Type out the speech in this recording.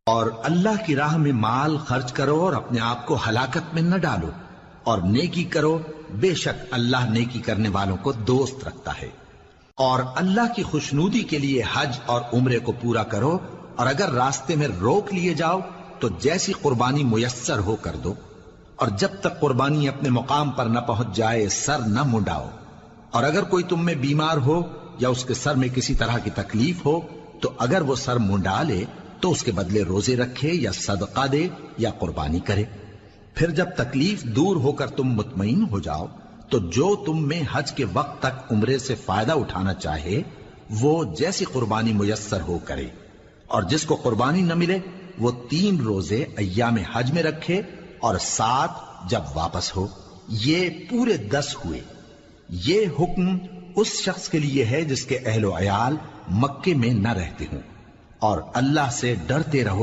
اور اللہ کی راہ میں مال خرچ کرو اور اپنے آپ کو ہلاکت میں نہ ڈالو، اور نیکی کرو، بے شک اللہ نیکی کرنے والوں کو دوست رکھتا ہے۔ اور اللہ کی خوشنودی کے لیے حج اور عمرے کو پورا کرو، اور اگر راستے میں روک لیے جاؤ تو جیسی قربانی میسر ہو کر دو، اور جب تک قربانی اپنے مقام پر نہ پہنچ جائے سر نہ منڈاؤ۔ اور اگر کوئی تم میں بیمار ہو یا اس کے سر میں کسی طرح کی تکلیف ہو تو اگر وہ سر منڈا لے تو اس کے بدلے روزے رکھے یا صدقہ دے یا قربانی کرے۔ پھر جب تکلیف دور ہو کر تم مطمئن ہو جاؤ تو جو تم میں حج کے وقت تک عمرے سے فائدہ اٹھانا چاہے وہ جیسی قربانی میسر ہو کرے، اور جس کو قربانی نہ ملے وہ 3 روزے ایام حج میں رکھے اور 7 جب واپس ہو، یہ پورے 10 ہوئے۔ یہ حکم اس شخص کے لیے ہے جس کے اہل و عیال مکے میں نہ رہتے ہوں، اور اللہ سے ڈرتے رہو